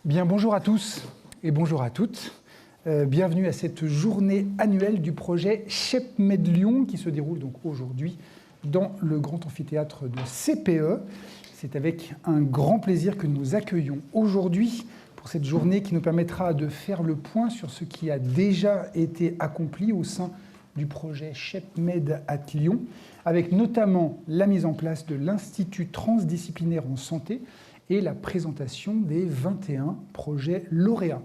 Bien, bonjour à tous et bonjour à toutes. Bienvenue à cette journée annuelle du projet ChepMed Lyon qui se déroule donc aujourd'hui dans le grand amphithéâtre de CPE. C'est avec un grand plaisir que nous accueillons aujourd'hui pour cette journée qui nous permettra de faire le point sur ce qui a déjà été accompli au sein du projet ChepMed at Lyon, avec notamment la mise en place de l'Institut transdisciplinaire en santé et la présentation des 21 projets lauréats.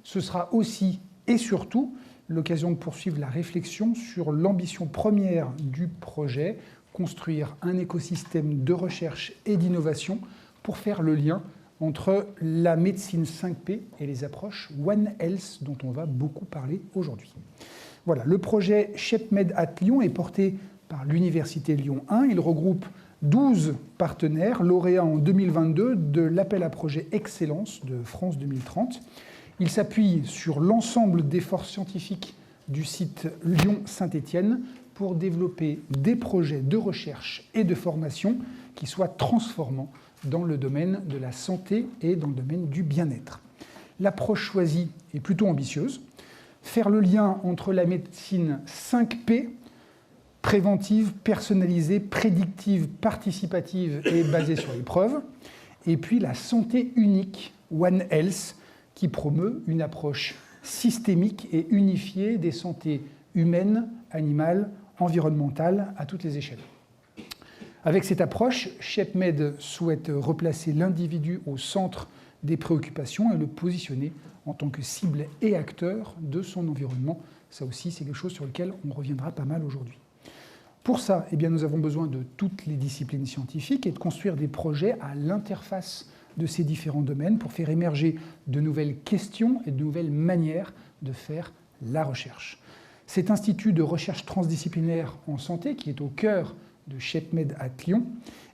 Ce sera aussi et surtout l'occasion de poursuivre la réflexion sur l'ambition première du projet, construire un écosystème de recherche et d'innovation pour faire le lien entre la médecine 5P et les approches One Health dont on va beaucoup parler aujourd'hui. Voilà, le projet ChepMed at Lyon est porté par l'Université Lyon 1. Il regroupe 12 partenaires lauréats en 2022 de l'appel à projet Excellence de France 2030. Il s'appuie sur l'ensemble des forces scientifiques du site Lyon-Saint-Étienne pour développer des projets de recherche et de formation qui soient transformants dans le domaine de la santé et dans le domaine du bien-être. L'approche choisie est plutôt ambitieuse. Faire le lien entre la médecine 5P, préventive, personnalisée, prédictive, participative et basée sur les preuves, et puis la santé unique, One Health, qui promeut une approche systémique et unifiée des santé humaines, animales, environnementales à toutes les échelles. Avec cette approche, ChepMed souhaite replacer l'individu au centre des préoccupations et le positionner en tant que cible et acteur de son environnement. Ça aussi, c'est quelque chose sur lequel on reviendra pas mal aujourd'hui. Pour ça, nous avons besoin de toutes les disciplines scientifiques et de construire des projets à l'interface de ces différents domaines pour faire émerger de nouvelles questions et de nouvelles manières de faire la recherche. Cet institut de recherche transdisciplinaire en santé, qui est au cœur de ChepMed at Lyon,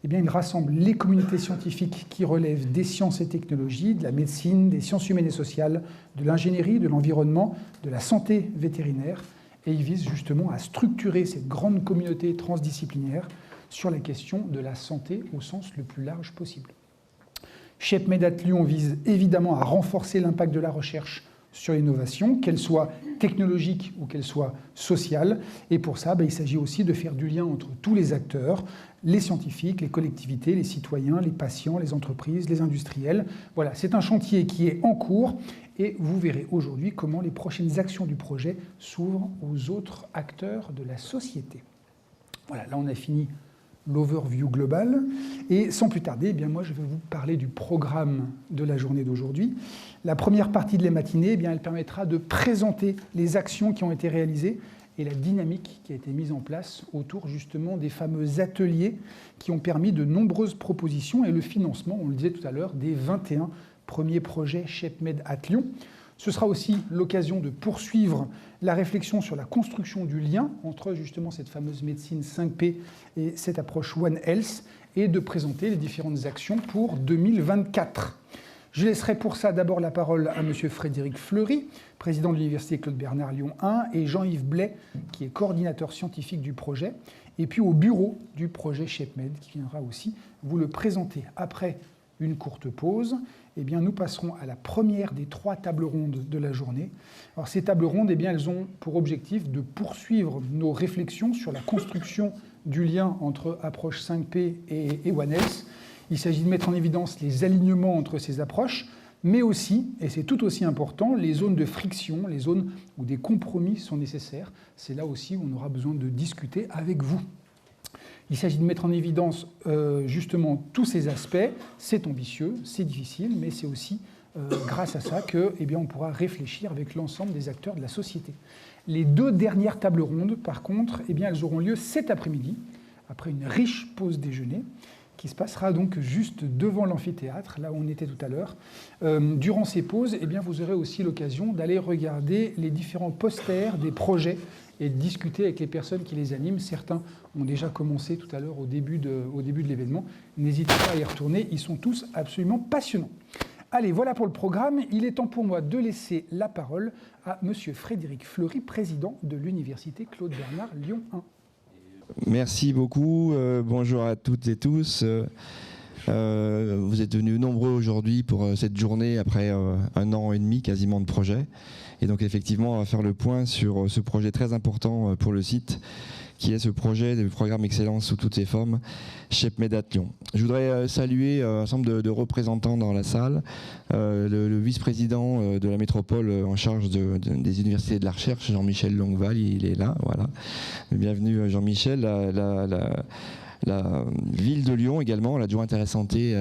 il rassemble les communautés scientifiques qui relèvent des sciences et technologies, de la médecine, des sciences humaines et sociales, de l'ingénierie, de l'environnement, de la santé vétérinaire, et il vise justement à structurer cette grande communauté transdisciplinaire sur la question de la santé au sens le plus large possible. ChepMed at Lyon vise évidemment à renforcer l'impact de la recherche sur l'innovation, qu'elle soit technologique ou qu'elle soit sociale. Et pour ça, il s'agit aussi de faire du lien entre tous les acteurs, les scientifiques, les collectivités, les citoyens, les patients, les entreprises, les industriels. Voilà, c'est un chantier qui est en cours et vous verrez aujourd'hui comment les prochaines actions du projet s'ouvrent aux autres acteurs de la société. Voilà, là on a fini l'overview global. Et sans plus tarder, moi je vais vous parler du programme de la journée d'aujourd'hui. La première partie de la matinée, elle permettra de présenter les actions qui ont été réalisées et la dynamique qui a été mise en place autour justement des fameux ateliers qui ont permis de nombreuses propositions et le financement, on le disait tout à l'heure, des 21 premiers projets ChepMed at Lyon. Ce sera aussi l'occasion de poursuivre la réflexion sur la construction du lien entre justement cette fameuse médecine 5P et cette approche One Health et de présenter les différentes actions pour 2024. Je laisserai pour ça d'abord la parole à M. Frédéric Fleury, président de l'Université Claude Bernard Lyon 1, et Jean-Yves Blais, qui est coordinateur scientifique du projet, et puis au bureau du projet ChepMed, qui viendra aussi vous le présenter. Après une courte pause, nous passerons à la première des 3 tables rondes de la journée. Alors, ces tables rondes, elles ont pour objectif de poursuivre nos réflexions sur la construction du lien entre approche 5P et One Health. Il s'agit de mettre en évidence les alignements entre ces approches, mais aussi, et c'est tout aussi important, les zones de friction, les zones où des compromis sont nécessaires. C'est là aussi où on aura besoin de discuter avec vous. Il s'agit de mettre en évidence justement tous ces aspects. C'est ambitieux, c'est difficile, mais c'est aussi grâce à ça qu'on pourra réfléchir avec l'ensemble des acteurs de la société. Les 2 dernières tables rondes, par contre, elles auront lieu cet après-midi, après une riche pause déjeuner, qui se passera donc juste devant l'amphithéâtre, là où on était tout à l'heure. Durant ces pauses, vous aurez aussi l'occasion d'aller regarder les différents posters des projets et de discuter avec les personnes qui les animent. Certains ont déjà commencé tout à l'heure au début de l'événement. N'hésitez pas à y retourner, ils sont tous absolument passionnants. Allez, voilà pour le programme. Il est temps pour moi de laisser la parole à M. Frédéric Fleury, président de l'Université Claude Bernard Lyon 1. Merci beaucoup. Bonjour à toutes et tous. Vous êtes devenus nombreux aujourd'hui pour cette journée après 1 an et demi quasiment de projet. Et donc effectivement, on va faire le point sur ce projet très important pour le site, qui est ce projet du programme Excellence sous toutes ses formes, ShapeMed at Lyon. Je voudrais saluer un ensemble de représentants dans la salle, le vice-président de la métropole en charge des universités de la recherche, Jean-Michel Longueval, il est là, voilà. Bienvenue Jean-Michel. La ville de Lyon également, l'adjointe à la santé,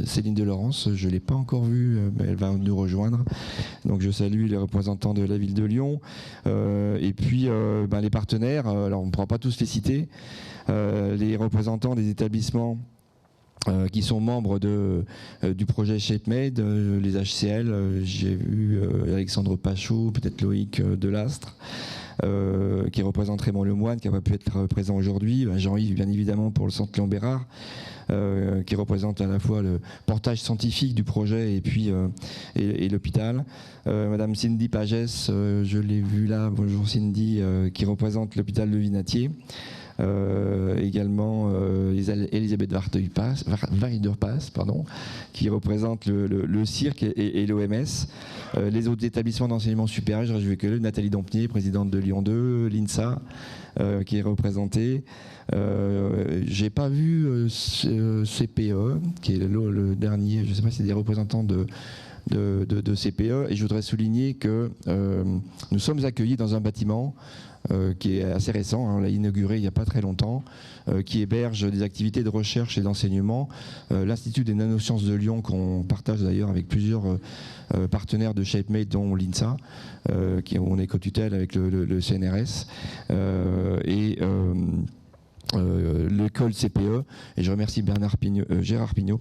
Céline Delorence, je ne l'ai pas encore vue, mais elle va nous rejoindre. Donc je salue les représentants de la ville de Lyon. Et puis les partenaires, alors on ne pourra pas tous les citer, les représentants des établissements qui sont membres du projet ShapeMed, les HCL, j'ai vu Alexandre Pachot, peut-être Loïc Delastre, qui représente Raymond Lemoine, qui n'a pas pu être présent aujourd'hui, Jean-Yves bien évidemment pour le centre Léon Bérard, qui représente à la fois le portage scientifique du projet et puis et l'hôpital. Madame Cindy Pagès, je l'ai vue là, bonjour Cindy, qui représente l'hôpital de Vinatier. Également Elisabeth Weiderpass, qui représente le cirque et l'OMS. Les autres établissements d'enseignement supérieur, je ne vais que Nathalie Dompnier, présidente de Lyon 2, l'INSA, qui est représentée. J'ai pas vu CPE, qui est le dernier, je ne sais pas si c'est des représentants de CPE, et je voudrais souligner que nous sommes accueillis dans un bâtiment qui est assez récent, on l'a inauguré il n'y a pas très longtemps, qui héberge des activités de recherche et d'enseignement. L'Institut des nanosciences de Lyon, qu'on partage d'ailleurs avec plusieurs partenaires de ShapeMed, dont l'INSA, on est co-tutelle avec le CNRS, l'école CPE, et je remercie Gérard Pignot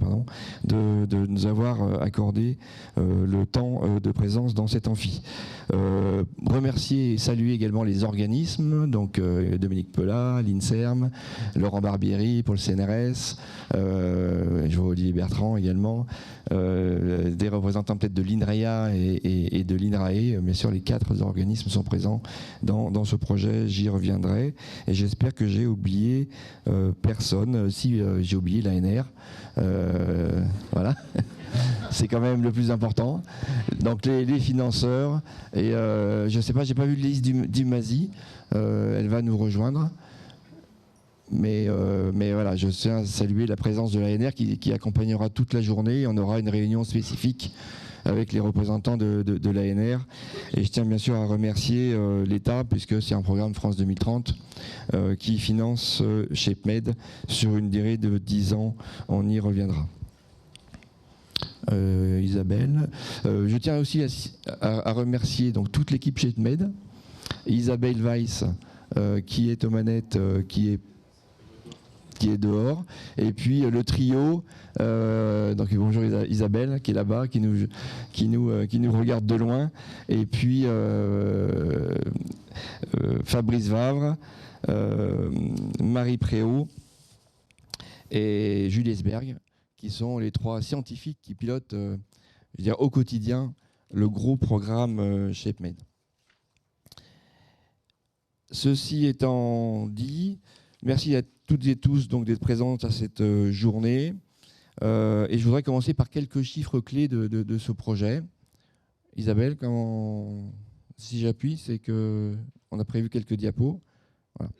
de nous avoir accordé le temps de présence dans cet amphi. Remercier et saluer également les organismes, donc Dominique Pelat, l'INSERM, Laurent Barbieri pour le CNRS, je vois Olivier Bertrand également, des représentants peut-être de l'INREA et de l'INRAE. Bien sûr, les 4 organismes sont présents dans ce projet, j'y reviendrai, et j'espère que j'ai oublié personne. Si j'ai oublié l'ANR, voilà, c'est quand même le plus important. Donc les financeurs, et je ne sais pas, j'ai pas vu Lise Dumazy, elle va nous rejoindre. Mais voilà, je tiens à saluer la présence de l'ANR qui accompagnera toute la journée. On aura une réunion spécifique avec les représentants de l'ANR. Et je tiens bien sûr à remercier l'État, puisque c'est un programme France 2030 qui finance ShapeMed sur une durée de 10 ans. On y reviendra. Isabelle. Je tiens aussi à remercier donc toute l'équipe ShapeMed. Isabelle Weiss, qui est aux manettes, qui est dehors, et puis le trio, donc bonjour Isabelle qui est là-bas, qui nous regarde de loin, et puis Fabrice Vavre, Marie Préau et Julie Esberg, qui sont les 3 scientifiques qui pilotent au quotidien le gros programme ShapeMed. Ceci étant dit, merci à toutes et tous donc d'être présents à cette journée. Et je voudrais commencer par quelques chiffres clés de ce projet. Isabelle, si j'appuie, c'est qu'on a prévu quelques diapos. Voilà.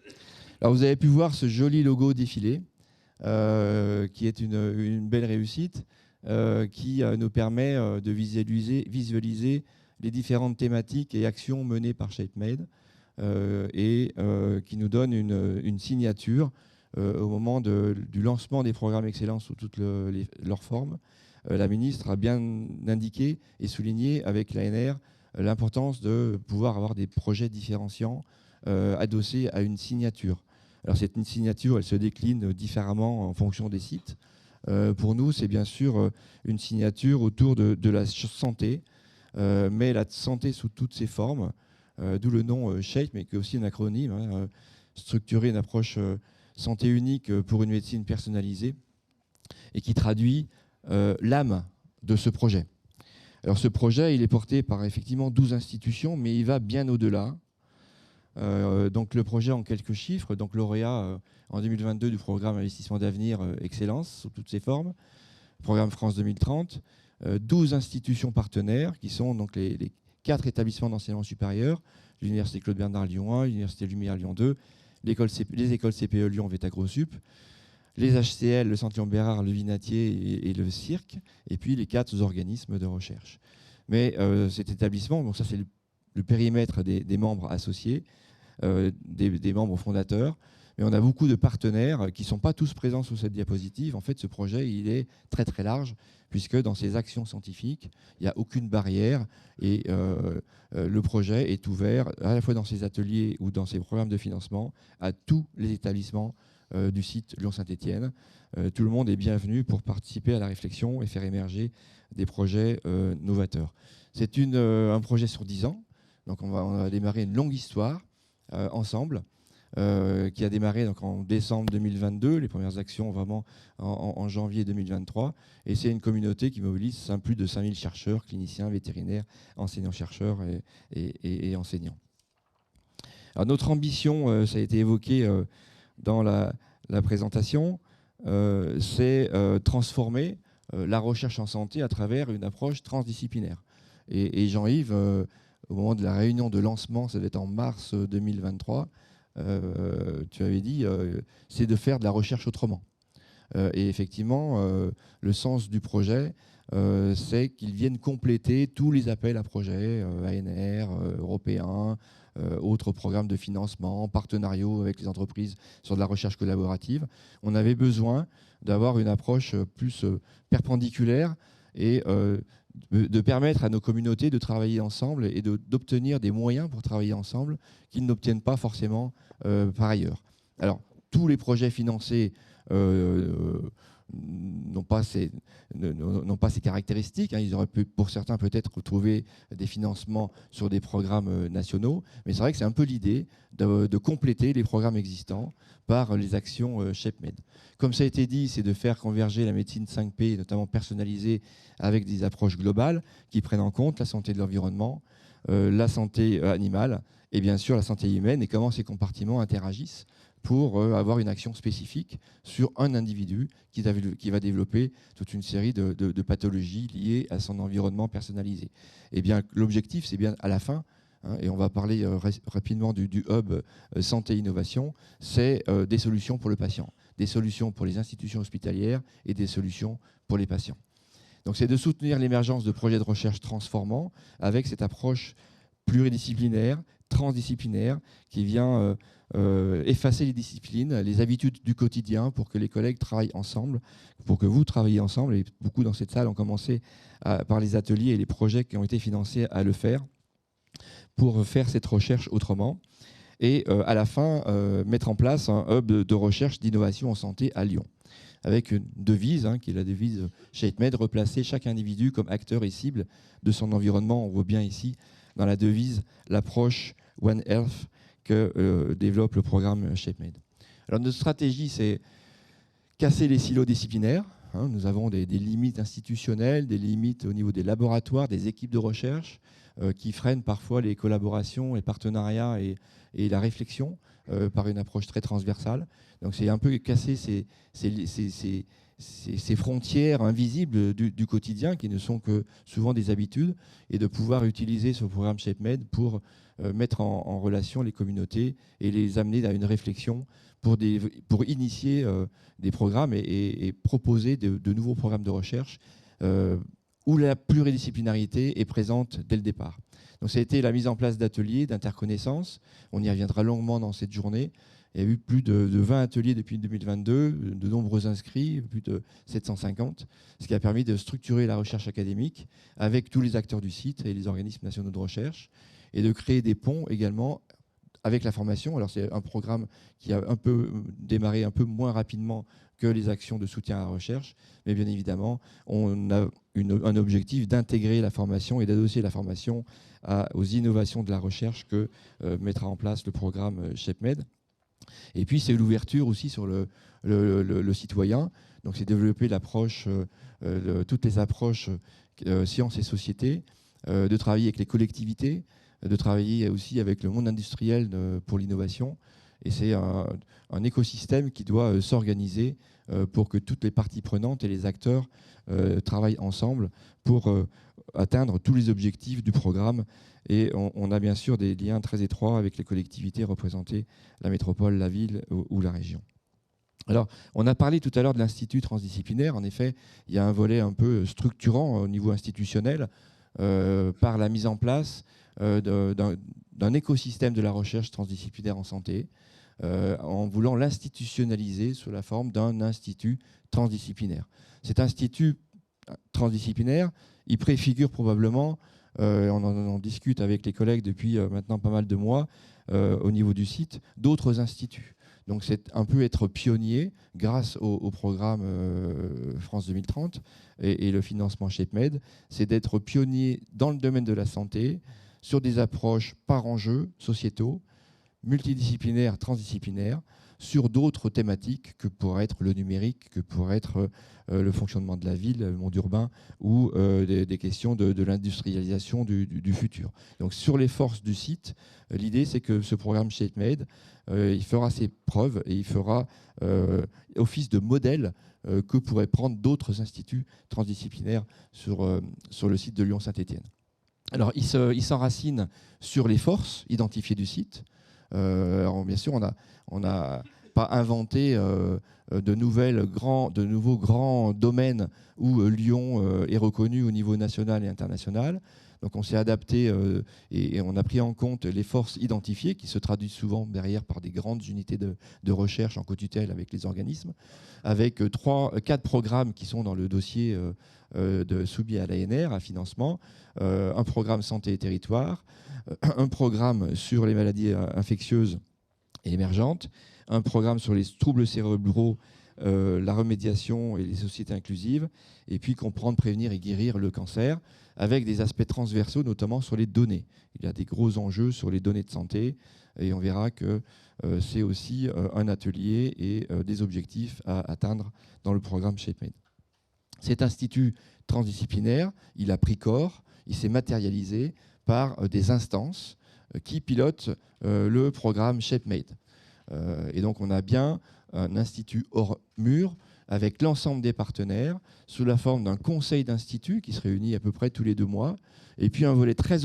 Alors vous avez pu voir ce joli logo défilé, qui est une belle réussite, qui nous permet de visualiser les différentes thématiques et actions menées par ShapeMed, et qui nous donne une signature au moment du lancement des programmes Excellence sous toutes leurs formes. La ministre a bien indiqué et souligné avec l'ANR l'importance de pouvoir avoir des projets différenciants adossés à une signature. Alors cette signature, elle se décline différemment en fonction des sites. Pour nous, c'est bien sûr une signature autour de la santé, mais la santé sous toutes ses formes, d'où le nom SHAPE, mais qui est aussi un acronyme, structurer une approche santé unique pour une médecine personnalisée, et qui traduit l'âme de ce projet. Alors ce projet, il est porté par effectivement 12 institutions, mais il va bien au-delà. Donc le projet en quelques chiffres, donc lauréat en 2022 du programme Investissement d'avenir Excellence sous toutes ses formes, programme France 2030, 12 institutions partenaires qui sont donc les 4 établissements d'enseignement supérieur, l'Université Claude Bernard Lyon 1, l'Université Lumière Lyon 2, les écoles CPE Lyon VET-AgroSup, les HCL, le Centre Léon Bérard, le Vinatier et le CIRC, et puis les 4 organismes de recherche. Mais cet établissement, donc ça c'est le périmètre des membres associés, des membres fondateurs, mais on a beaucoup de partenaires qui ne sont pas tous présents sur cette diapositive. En fait, ce projet, il est très très large, puisque dans ses actions scientifiques, il n'y a aucune barrière et le projet est ouvert à la fois dans ses ateliers ou dans ses programmes de financement à tous les établissements du site Lyon-Saint-Étienne. Tout le monde est bienvenu pour participer à la réflexion et faire émerger des projets novateurs. C'est un projet sur 10 ans, donc on va démarrer une longue histoire ensemble. Qui a démarré donc en décembre 2022, les premières actions vraiment en janvier 2023. Et c'est une communauté qui mobilise plus de 5000 chercheurs, cliniciens, vétérinaires, enseignants-chercheurs et enseignants. Alors, notre ambition, ça a été évoqué dans la présentation, c'est transformer la recherche en santé à travers une approche transdisciplinaire. Et Jean-Yves, au moment de la réunion de lancement, ça devait être en mars 2023, tu avais dit, c'est de faire de la recherche autrement. Et effectivement, le sens du projet, c'est qu'ils viennent compléter tous les appels à projets, ANR, européens, autres programmes de financement, partenariaux avec les entreprises sur de la recherche collaborative. On avait besoin d'avoir une approche plus perpendiculaire et de permettre à nos communautés de travailler ensemble et d'obtenir des moyens pour travailler ensemble qu'ils n'obtiennent pas forcément par ailleurs. Alors, tous les projets financés n'ont pas ces caractéristiques. Ils auraient pu, pour certains, peut-être trouver des financements sur des programmes nationaux, mais c'est vrai que c'est un peu l'idée de compléter les programmes existants par les actions ShapeMed. Comme ça a été dit, c'est de faire converger la médecine 5P, notamment personnalisée, avec des approches globales qui prennent en compte la santé de l'environnement, la santé animale et bien sûr la santé humaine et comment ces compartiments interagissent pour avoir une action spécifique sur un individu qui va développer toute une série de pathologies liées à son environnement personnalisé. Et bien l'objectif, c'est bien à la fin, et on va parler rapidement du hub santé-innovation, c'est des solutions pour le patient, des solutions pour les institutions hospitalières et des solutions pour les patients. Donc c'est de soutenir l'émergence de projets de recherche transformants avec cette approche pluridisciplinaire, transdisciplinaire, qui vient effacer les disciplines, les habitudes du quotidien pour que les collègues travaillent ensemble, pour que vous travaillez ensemble. Et beaucoup dans cette salle ont commencé par les ateliers et les projets qui ont été financés à le faire pour faire cette recherche autrement. Et à la fin, mettre en place un hub de recherche d'innovation en santé à Lyon, avec une devise, qui est la devise ShapeMed, replacer chaque individu comme acteur et cible de son environnement. On voit bien ici, dans la devise, l'approche One Health que développe le programme ShapeMed. Alors notre stratégie, c'est casser les silos disciplinaires. Nous avons des limites institutionnelles, des limites au niveau des laboratoires, des équipes de recherche, qui freinent parfois les collaborations, les partenariats et la réflexion par une approche très transversale. Donc c'est un peu casser ces frontières invisibles du quotidien qui ne sont que souvent des habitudes et de pouvoir utiliser ce programme ShapeMed pour mettre en relation les communautés et les amener à une réflexion pour initier des programmes et proposer de nouveaux programmes de recherche où la pluridisciplinarité est présente dès le départ. Donc ça a été la mise en place d'ateliers, d'interconnaissances. On y reviendra longuement dans cette journée. Il y a eu plus de 20 ateliers depuis 2022, de nombreux inscrits, plus de 750, ce qui a permis de structurer la recherche académique avec tous les acteurs du site et les organismes nationaux de recherche et de créer des ponts également avec la formation. Alors c'est un programme qui a un peu démarré un peu moins rapidement que les actions de soutien à la recherche, mais bien évidemment, on a un objectif d'intégrer la formation et d'adosser la formation aux innovations de la recherche que mettra en place le programme ShapeMed. Et puis, c'est l'ouverture aussi sur le citoyen. Donc, c'est développer l'approche, toutes les approches sciences et société, de travailler avec les collectivités, de travailler aussi avec le monde industriel pour l'innovation Et c'est un écosystème qui doit s'organiser pour que toutes les parties prenantes et les acteurs travaillent ensemble pour atteindre tous les objectifs du programme. Et on a bien sûr des liens très étroits avec les collectivités représentées, la métropole, la ville ou la région. Alors, on a parlé tout à l'heure de l'Institut transdisciplinaire. En effet, il y a un volet un peu structurant au niveau institutionnel par la mise en place d'un écosystème de la recherche transdisciplinaire en santé, en voulant l'institutionnaliser sous la forme d'un institut transdisciplinaire. Cet institut transdisciplinaire, il préfigure probablement, on en discute avec les collègues depuis maintenant pas mal de mois au niveau du site, d'autres instituts. Donc c'est un peu être pionnier grâce au programme France 2030 et le financement ShapeMed, c'est d'être pionnier dans le domaine de la santé sur des approches par enjeux sociétaux, multidisciplinaires, transdisciplinaires, sur d'autres thématiques que pourrait être le numérique, que pourrait être le fonctionnement de la ville, le monde urbain, ou des questions de l'industrialisation du futur. Donc sur les forces du site, l'idée c'est que ce programme ShapeMed, il fera ses preuves et il fera office de modèle que pourraient prendre d'autres instituts transdisciplinaires sur le site de Lyon-Saint-Étienne. Alors il s'enracine sur les forces identifiées du site. Alors bien sûr, on n'a pas inventé de nouveaux grands domaines où Lyon est reconnu au niveau national et international. Donc on s'est adapté et on a pris en compte les forces identifiées qui se traduisent souvent derrière par des grandes unités de recherche en co-tutelle avec les organismes, avec 4 programmes qui sont dans le dossier soumis à l'ANR, à financement, un programme santé et territoire, un programme sur les maladies infectieuses et émergentes, un programme sur les troubles cérébraux, la remédiation et les sociétés inclusives, et puis comprendre, prévenir et guérir le cancer, avec des aspects transversaux, notamment sur les données. Il y a des gros enjeux sur les données de santé, et on verra que c'est aussi un atelier et des objectifs à atteindre dans le programme ShapeMed. Cet institut transdisciplinaire, il a pris corps, il s'est matérialisé par des instances qui pilotent le programme ShapeMed. Et donc on a bien un institut hors mur avec l'ensemble des partenaires sous la forme d'un conseil d'institut qui se réunit à peu près tous les 2 mois, et puis un volet très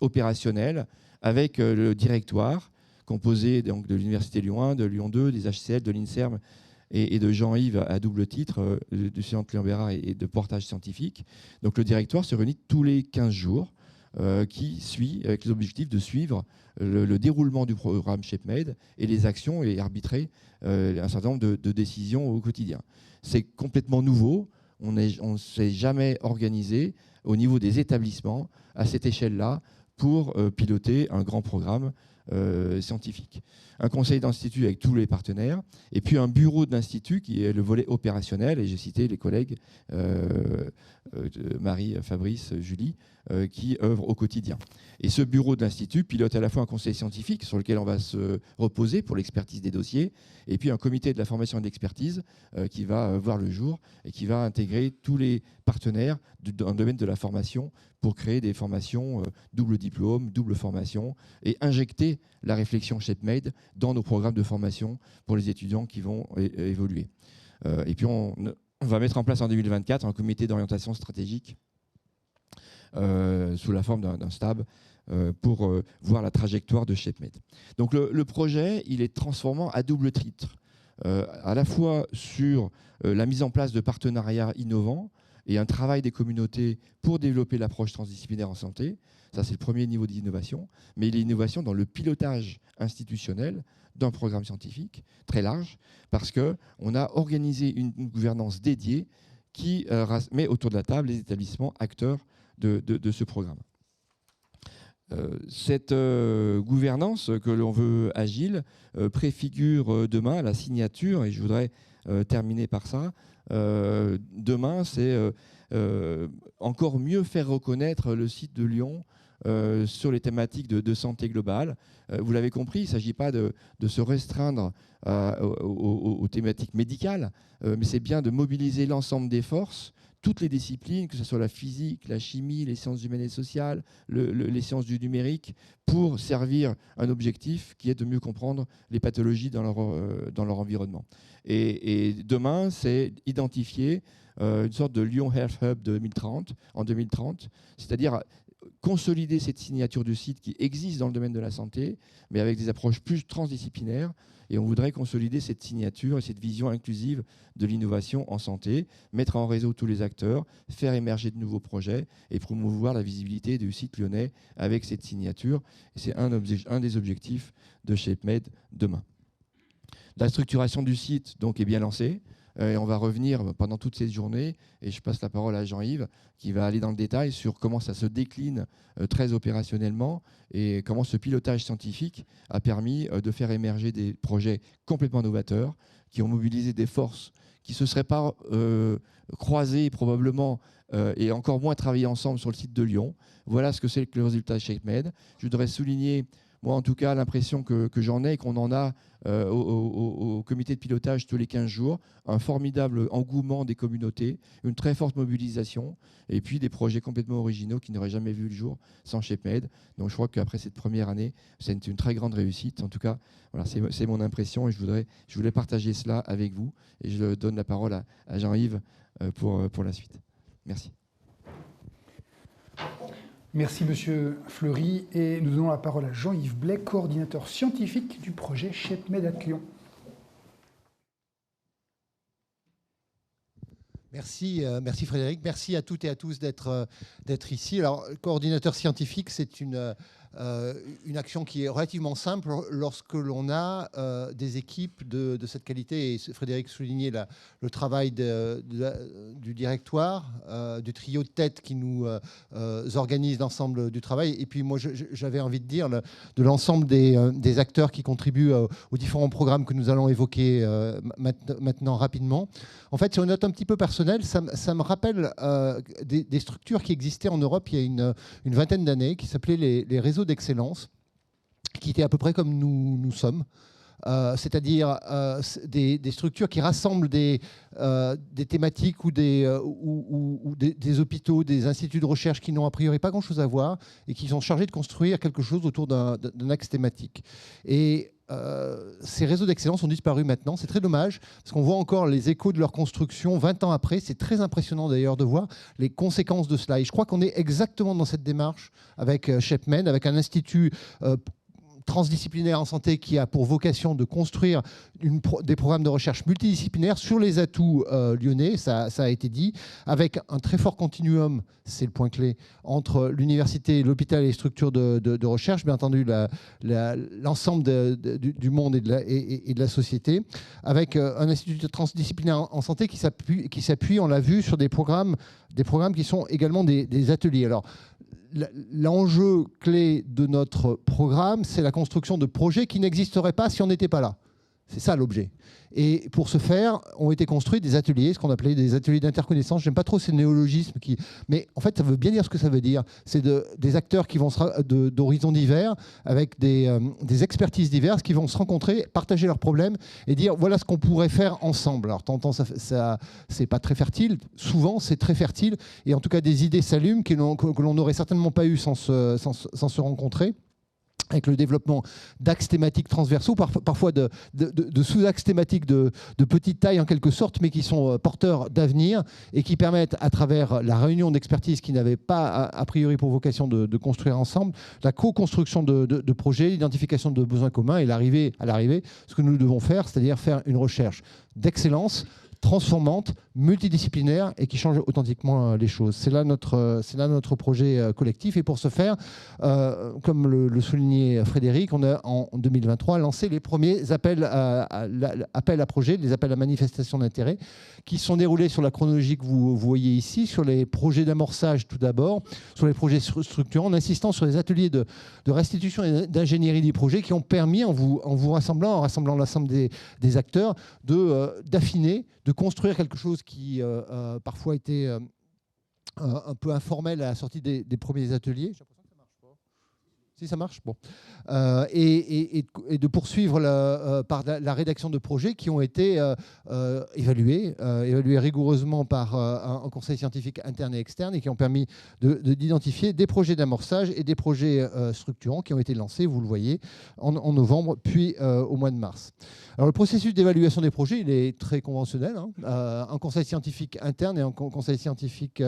opérationnel avec le directoire composé donc de l'Université Lyon 1, de Lyon 2, des HCL, de l'INSERM et de Jean-Yves à double titre, du Centre Léon Bérard et de Portage Scientifique. Donc le directoire se réunit tous les 15 jours qui suit avec l'objectif de suivre le déroulement du programme ShapeMed et les actions et arbitrer un certain nombre de décisions au quotidien. C'est complètement nouveau. On ne s'est jamais organisé au niveau des établissements à cette échelle-là pour piloter un grand programme scientifique. Un conseil d'institut avec tous les partenaires, et puis un bureau d'institut qui est le volet opérationnel, et j'ai cité les collègues Marie, Fabrice, Julie, qui œuvrent au quotidien. Et ce bureau d'institut pilote à la fois un conseil scientifique sur lequel on va se reposer pour l'expertise des dossiers, et puis un comité de la formation et de l'expertise qui va voir le jour et qui va intégrer tous les partenaires dans le domaine de la formation pour créer des formations double diplôme, double formation, et injecter la réflexion ShapeMed dans nos programmes de formation pour les étudiants qui vont évoluer. Et puis on va mettre en place en 2024 un comité d'orientation stratégique sous la forme d'un STAB pour voir la trajectoire de ShapeMed. Donc le projet, il est transformant à double titre, à la fois sur la mise en place de partenariats innovants et un travail des communautés pour développer l'approche transdisciplinaire en santé. Ça, c'est le premier niveau d'innovation, mais il y a l'innovation dans le pilotage institutionnel d'un programme scientifique très large, parce qu'on a organisé une gouvernance dédiée qui met autour de la table les établissements acteurs de ce programme. Cette gouvernance que l'on veut agile préfigure demain la signature, et je voudrais terminer par ça. Demain, c'est encore mieux faire reconnaître le site de Lyon sur les thématiques de santé globale. Vous l'avez compris, il ne s'agit pas de se restreindre aux thématiques médicales, mais c'est bien de mobiliser l'ensemble des forces, toutes les disciplines, que ce soit la physique, la chimie, les sciences humaines et sociales, les sciences du numérique, pour servir un objectif qui est de mieux comprendre les pathologies dans leur environnement. Et demain, c'est identifier une sorte de Lyon Health Hub en 2030, c'est-à-dire consolider cette signature du site qui existe dans le domaine de la santé, mais avec des approches plus transdisciplinaires. Et on voudrait consolider cette signature et cette vision inclusive de l'innovation en santé, mettre en réseau tous les acteurs, faire émerger de nouveaux projets et promouvoir la visibilité du site lyonnais avec cette signature. Et c'est un des objectifs de ShapeMed demain. La structuration du site donc, est bien lancée. Et on va revenir pendant toute cette journée, et je passe la parole à Jean-Yves, qui va aller dans le détail sur comment ça se décline très opérationnellement et comment ce pilotage scientifique a permis de faire émerger des projets complètement novateurs, qui ont mobilisé des forces qui ne se seraient pas croisées probablement et encore moins travaillées ensemble sur le site de Lyon. Voilà ce que c'est que le résultat ShapeMed. Je voudrais souligner, moi en tout cas, l'impression que j'en ai et qu'on en a au comité de pilotage tous les 15 jours, un formidable engouement des communautés, une très forte mobilisation, et puis des projets complètement originaux qui n'auraient jamais vu le jour sans ShapeMed. Donc je crois qu'après cette première année, c'est une très grande réussite. En tout cas, voilà, c'est mon impression, et je voulais partager cela avec vous. Et je donne la parole à Jean-Yves pour la suite. Merci. Merci Monsieur Fleury, et nous donnons la parole à Jean-Yves Blais, coordinateur scientifique du projet ShapeMed à Lyon. Merci Frédéric, merci à toutes et à tous d'être ici. Alors, coordinateur scientifique, c'est une action qui est relativement simple lorsque l'on a des équipes de cette qualité. Et Frédéric soulignait le travail du directoire, du trio de tête qui nous organise l'ensemble du travail. Et puis moi, j'avais envie de dire de l'ensemble des acteurs qui contribuent aux différents programmes que nous allons évoquer maintenant rapidement. En fait, sur une note un petit peu personnelle, ça me rappelle des structures qui existaient en Europe il y a une vingtaine d'années, qui s'appelaient les réseaux d'excellence, qui étaient à peu près comme nous sommes. C'est-à-dire des structures qui rassemblent des thématiques ou des hôpitaux, des instituts de recherche qui n'ont a priori pas grand-chose à voir et qui sont chargés de construire quelque chose autour d'un axe thématique. Et ces réseaux d'excellence ont disparu maintenant. C'est très dommage, parce qu'on voit encore les échos de leur construction 20 ans après. C'est très impressionnant d'ailleurs de voir les conséquences de cela. Et je crois qu'on est exactement dans cette démarche avec ShapeMed, avec un institut transdisciplinaire en santé qui a pour vocation de construire des programmes de recherche multidisciplinaires sur les atouts lyonnais, ça a été dit, avec un très fort continuum, c'est le point clé, entre l'université, l'hôpital et les structures de recherche, bien entendu l'ensemble du monde et de la société, avec un institut transdisciplinaire en santé qui s'appuie, on l'a vu, sur des programmes qui sont également des ateliers. Alors, l'enjeu clé de notre programme, c'est la construction de projets qui n'existeraient pas si on n'était pas là. C'est ça l'objet. Et pour ce faire, ont été construits des ateliers, ce qu'on appelait des ateliers d'interconnaissance. J'aime pas trop ces néologismes, mais en fait, ça veut bien dire ce que ça veut dire. C'est des acteurs qui vont d'horizons divers, avec des expertises diverses, qui vont se rencontrer, partager leurs problèmes et dire voilà ce qu'on pourrait faire ensemble. Alors, tant ça c'est pas très fertile. Souvent, c'est très fertile. Et en tout cas, des idées s'allument que l'on n'aurait certainement pas eu sans se rencontrer, avec le développement d'axes thématiques transversaux, parfois de sous-axes thématiques de petite taille en quelque sorte, mais qui sont porteurs d'avenir et qui permettent, à travers la réunion d'expertise qui n'avait pas a priori pour vocation de construire ensemble, la co-construction de projets, l'identification de besoins communs et à l'arrivée, ce que nous devons faire, c'est-à-dire faire une recherche d'excellence, transformante, multidisciplinaire et qui change authentiquement les choses. C'est là notre projet collectif. Et pour ce faire, comme le soulignait Frédéric, on a en 2023 lancé les premiers appels à projets, les appels à manifestation d'intérêt, qui sont déroulés sur la chronologie que vous voyez ici, sur les projets d'amorçage tout d'abord, sur les projets structurants, en insistant sur les ateliers de restitution et d'ingénierie du projet qui ont permis, en rassemblant l'ensemble des acteurs, d'affiner, de construire quelque chose qui parfois était un peu informel à la sortie des premiers ateliers. J'ai l'impression que ça marche pas. Si ça marche, bon. Et de poursuivre par la rédaction de projets qui ont été évalués rigoureusement par un conseil scientifique interne et externe et qui ont permis d'identifier des projets d'amorçage et des projets structurants qui ont été lancés, vous le voyez, en novembre, puis au mois de mars. Alors le processus d'évaluation des projets, il est très conventionnel. Un conseil scientifique interne et un conseil scientifique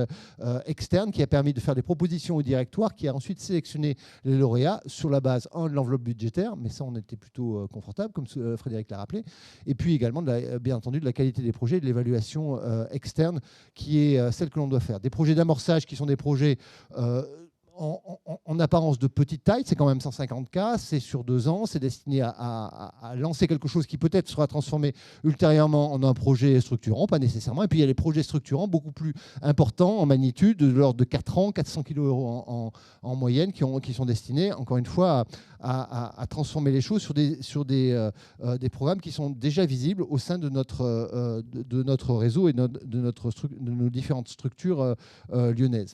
externe qui a permis de faire des propositions au directoire, qui a ensuite sélectionné les lauréats sur la base de l'enveloppe budgétaire, mais ça on était plutôt confortable, comme Frédéric l'a rappelé, et puis également bien entendu de la qualité des projets et de l'évaluation externe qui est celle que l'on doit faire. Des projets d'amorçage qui sont des projets en apparence de petite taille, c'est quand même 150 cas, c'est sur 2 ans, c'est destiné à lancer quelque chose qui peut-être sera transformé ultérieurement en un projet structurant, pas nécessairement. Et puis il y a les projets structurants beaucoup plus importants en magnitude, de l'ordre de 4 ans, 400 kg € en moyenne, qui sont destinés, encore une fois, à transformer les choses sur des programmes qui sont déjà visibles au sein de notre réseau et de nos différentes structures lyonnaises.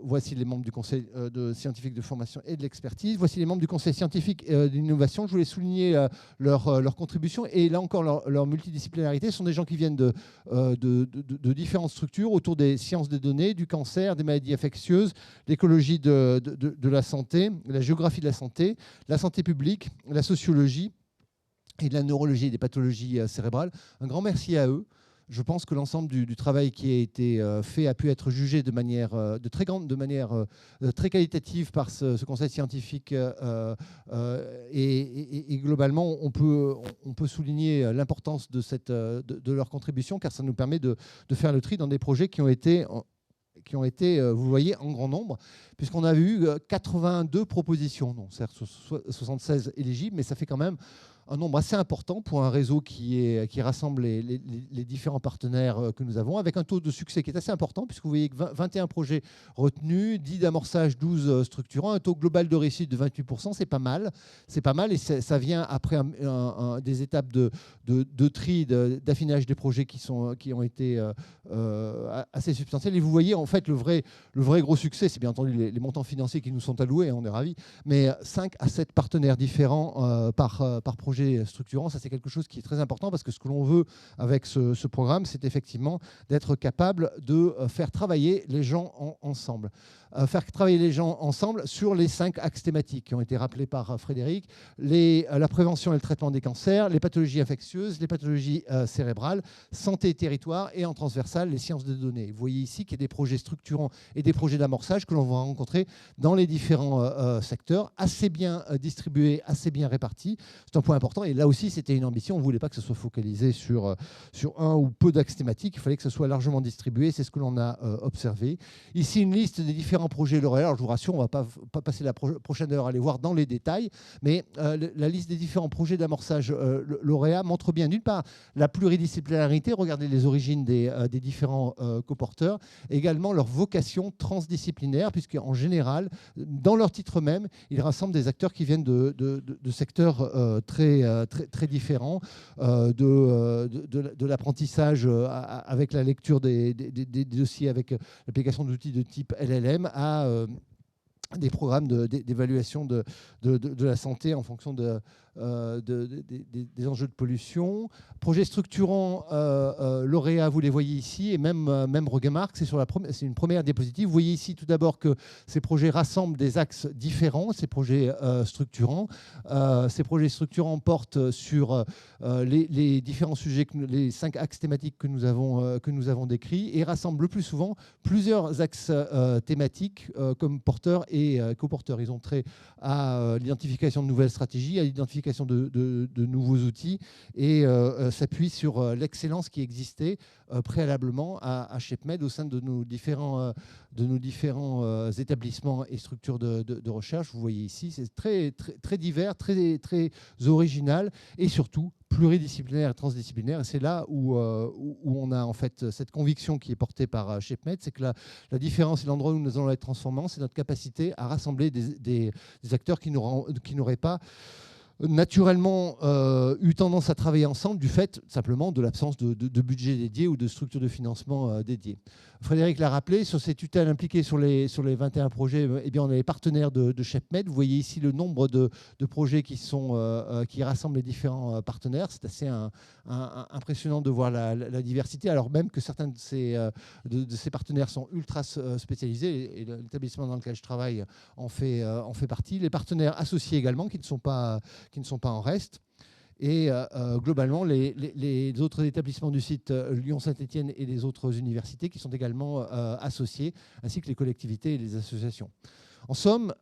Voici les membres du conseil scientifique de formation et de l'expertise. Voici les membres du conseil scientifique d'innovation. Je voulais souligner leur contribution et là encore leur multidisciplinarité. Ce sont des gens qui viennent de différentes structures autour des sciences des données, du cancer, des maladies infectieuses, l'écologie de la santé, la géographie de la santé publique, la sociologie et de la neurologie et des pathologies cérébrales. Un grand merci à eux. Je pense que l'ensemble du travail qui a été fait a pu être jugé de manière très qualitative par ce conseil scientifique et globalement on peut souligner l'importance de leur contribution, car ça nous permet de faire le tri dans des projets qui ont été, vous voyez, en grand nombre, puisqu'on a eu 82 propositions, non, certes 76 éligibles, mais ça fait quand même un nombre assez important pour un réseau qui rassemble les différents partenaires que nous avons, avec un taux de succès qui est assez important, puisque vous voyez que 21 projets retenus, 10 d'amorçage, 12 structurants, un taux global de réussite de 28%, c'est pas mal. C'est pas mal et ça vient après des étapes de tri, d'affinage des projets qui ont été assez substantiels. Et vous voyez, en fait, le vrai gros succès, c'est bien entendu les montants financiers qui nous sont alloués, on est ravis, mais 5 à 7 partenaires différents par projet structurant, ça c'est quelque chose qui est très important, parce que ce que l'on veut avec ce programme, c'est effectivement d'être capable de faire travailler les gens ensemble. Faire travailler les gens ensemble sur les 5 axes thématiques qui ont été rappelés par Frédéric, la prévention et le traitement des cancers, les pathologies infectieuses, les pathologies cérébrales, santé et territoire, et en transversal, les sciences des données. Vous voyez ici qu'il y a des projets structurants et des projets d'amorçage que l'on va rencontrer dans les différents secteurs, assez bien distribués, assez bien répartis. C'est un point important, et là aussi c'était une ambition, on ne voulait pas que ce soit focalisé sur un ou peu d'axes thématiques, il fallait que ce soit largement distribué, c'est ce que l'on a observé. Ici une liste des différents projets lauréats. Alors je vous rassure, on ne va pas passer la prochaine heure à aller voir dans les détails, mais la liste des différents projets d'amorçage lauréats montre bien, d'une part, la pluridisciplinarité, regardez les origines des différents coporteurs, également leur vocation transdisciplinaire, puisqu'en général, dans leur titre même, ils rassemblent des acteurs qui viennent de secteurs très différents, de l'apprentissage avec la lecture des dossiers, avec l'application d'outils de type LLM, à des programmes d'évaluation de la santé en fonction des enjeux de pollution. Projets structurants lauréats, vous les voyez ici, et même remarque, c'est une première diapositive. Vous voyez ici tout d'abord que ces projets rassemblent des axes différents, ces projets structurants. Ces projets structurants portent sur les différents sujets, les 5 axes thématiques que nous avons décrits, et rassemblent le plus souvent plusieurs axes thématiques comme porteurs et coporteurs. Ils ont trait à l'identification de nouvelles stratégies, à l'identification de nouveaux outils, et s'appuie sur l'excellence qui existait préalablement à ShepMed au sein de nos différents établissements et structures de recherche. Vous voyez ici, c'est très divers, très original, et surtout pluridisciplinaire et transdisciplinaire. Et c'est là où on a en fait cette conviction qui est portée par ShepMed, c'est que la différence et l'endroit où nous allons être transformants, c'est notre capacité à rassembler des acteurs qui n'auraient pas naturellement eu tendance à travailler ensemble du fait simplement de l'absence de budget dédié ou de structure de financement dédiée. Frédéric l'a rappelé, sur ces tutelles impliquées sur les 21 projets, eh bien, on est les partenaires de SHEPMED. Vous voyez ici le nombre de projets qui rassemblent les différents partenaires. C'est assez impressionnant de voir la diversité, alors même que certains de ces partenaires sont ultra spécialisés, et l'établissement dans lequel je travaille en fait partie. Les partenaires associés également, qui ne sont pas en reste. Et globalement, les autres établissements du site Lyon-Saint-Étienne et les autres universités qui sont également associés, ainsi que les collectivités et les associations. En somme,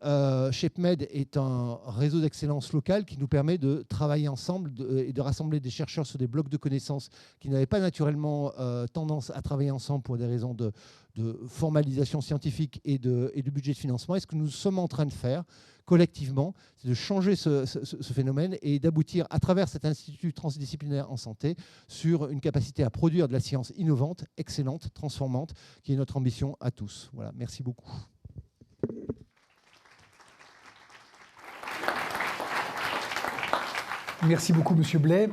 SHEPMED est un réseau d'excellence locale qui nous permet de travailler ensemble et de rassembler des chercheurs sur des blocs de connaissances qui n'avaient pas naturellement tendance à travailler ensemble pour des raisons de formalisation scientifique et de budget de financement. Et ce que nous sommes en train de faire collectivement, c'est de changer ce phénomène et d'aboutir à travers cet institut transdisciplinaire en santé sur une capacité à produire de la science innovante, excellente, transformante, qui est notre ambition à tous. Voilà, merci beaucoup. Merci beaucoup, Monsieur Blais.